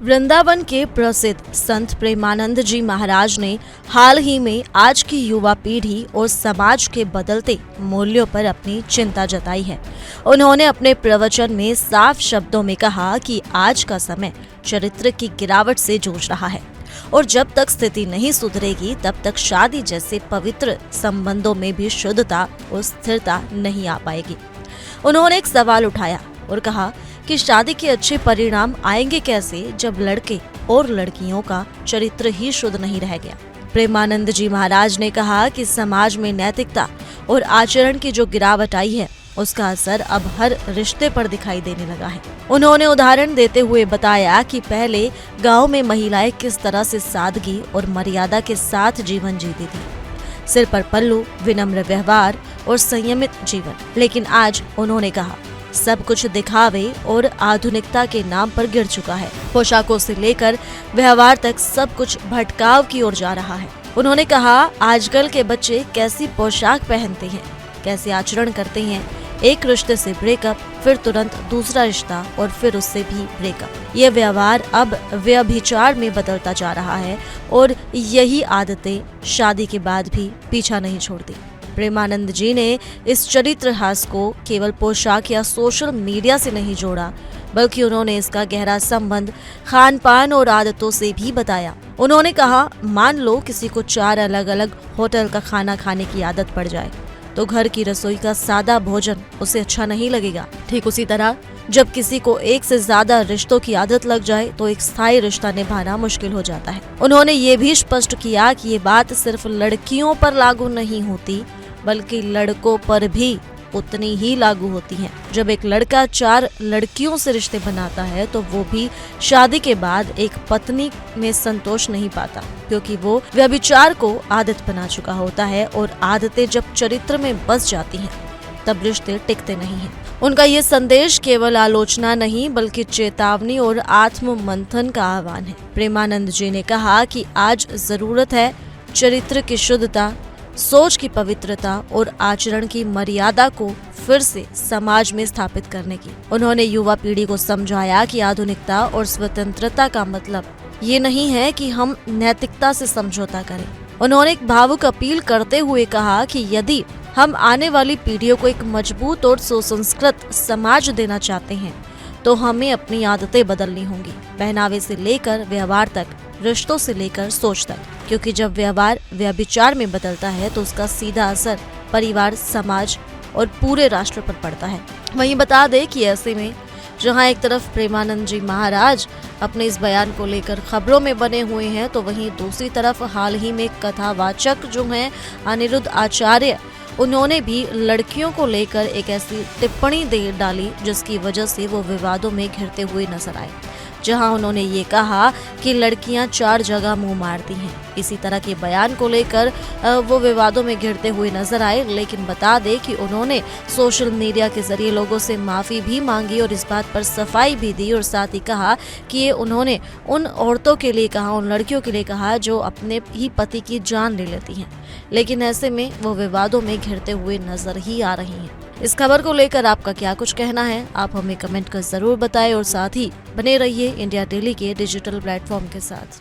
वृंदावन के प्रसिद्ध संत प्रेमानंद जी महाराज ने हाल ही में आज की युवा पीढ़ी और समाज के बदलते मूल्यों पर अपनी चिंता जताई है। उन्होंने अपने प्रवचन में साफ शब्दों में कहा कि आज का समय चरित्र की गिरावट से जूझ रहा है और जब तक स्थिति नहीं सुधरेगी तब तक शादी जैसे पवित्र संबंधों में भी शुद्धता और स्थिरता नहीं आ पाएगी। उन्होंने एक सवाल उठाया और कहा कि शादी के अच्छे परिणाम आएंगे कैसे जब लड़के और लड़कियों का चरित्र ही शुद्ध नहीं रह गया। प्रेमानंद जी महाराज ने कहा कि समाज में नैतिकता और आचरण की जो गिरावट आई है उसका असर अब हर रिश्ते पर दिखाई देने लगा है। उन्होंने उदाहरण देते हुए बताया कि पहले गांव में महिलाएं किस तरह से सादगी और मर्यादा के साथ जीवन जीती थी, सिर पर पल्लू, विनम्र व्यवहार और संयमित जीवन। लेकिन आज उन्होंने कहा सब कुछ दिखावे और आधुनिकता के नाम पर गिर चुका है। पोशाकों से लेकर व्यवहार तक सब कुछ भटकाव की ओर जा रहा है। उन्होंने कहा आजकल के बच्चे कैसी पोशाक पहनते हैं, कैसे आचरण करते हैं, एक रिश्ते से ब्रेकअप, फिर तुरंत दूसरा रिश्ता और फिर उससे भी ब्रेकअप। ये व्यवहार अब व्यभिचार में बदलता जा रहा है और यही आदतें शादी के बाद भी पीछा नहीं छोड़ती। प्रेमानंद जी ने इस चरित्र ह्रास को केवल पोशाक या सोशल मीडिया से नहीं जोड़ा, बल्कि उन्होंने इसका गहरा संबंध खान पान और आदतों से भी बताया। उन्होंने कहा मान लो किसी को 4 अलग अलग होटल का खाना खाने की आदत पड़ जाए तो घर की रसोई का सादा भोजन उसे अच्छा नहीं लगेगा। ठीक उसी तरह जब किसी को एक से ज्यादा रिश्तों की आदत लग जाए तो एक स्थायी रिश्ता निभाना मुश्किल हो जाता है। उन्होंने ये भी स्पष्ट किया कि ये बात सिर्फ लड़कियों पर लागू नहीं होती बल्कि लड़कों पर भी उतनी ही लागू होती है। जब एक लड़का 4 लड़कियों से रिश्ते बनाता है तो वो भी शादी के बाद एक पत्नी में संतोष नहीं पाता, क्योंकि वो व्यभिचार को आदत बना चुका होता है और आदतें जब चरित्र में बस जाती हैं तब रिश्ते टिकते नहीं हैं। उनका ये संदेश केवल आलोचना नहीं बल्कि चेतावनी और आत्म मंथन का आह्वान है। प्रेमानंद जी ने कहा कि आज जरूरत है चरित्र की शुद्धता, सोच की पवित्रता और आचरण की मर्यादा को फिर से समाज में स्थापित करने की। उन्होंने युवा पीढ़ी को समझाया कि आधुनिकता और स्वतंत्रता का मतलब ये नहीं है कि हम नैतिकता से समझौता करें। उन्होंने एक भावुक अपील करते हुए कहा कि यदि हम आने वाली पीढ़ियों को एक मजबूत और सुसंस्कृत समाज देना चाहते हैं तो हमें अपनी आदतें बदलनी होंगी, पहनावे से लेकर व्यवहार तक, रिश्तों से लेकर सोच तक, क्योंकि जब व्यवहार व्यभिचार में बदलता है तो उसका सीधा असर परिवार, समाज और पूरे राष्ट्र पर पड़ता है। वहीं बता दें कि ऐसे में जहां एक तरफ प्रेमानंद जी महाराज अपने इस बयान को लेकर खबरों में बने हुए हैं तो वहीं दूसरी तरफ हाल ही में कथावाचक जो हैं अनिरुद्ध आचार्य, उन्होंने भी लड़कियों को लेकर एक ऐसी टिप्पणी दे डाली जिसकी वजह से वो विवादों में घिरते हुए नजर आए, जहां उन्होंने ये कहा कि लड़कियां 4 जगह मुंह मारती हैं। इसी तरह के बयान को लेकर वो विवादों में घिरते हुए नजर आए, लेकिन बता दें कि उन्होंने सोशल मीडिया के जरिए लोगों से माफी भी मांगी और इस बात पर सफाई भी दी और साथ ही कहा कि ये उन्होंने उन औरतों के लिए कहा, उन लड़कियों के लिए कहा जो अपने ही पति की जान ले लेती हैं, लेकिन ऐसे में वो विवादों में घिरते हुए नजर ही आ रही हैं। इस खबर को लेकर आपका क्या कुछ कहना है, आप हमें कमेंट कर जरूर बताएं और साथ ही बने रहिए इंडिया डेली के डिजिटल प्लेटफॉर्म के साथ।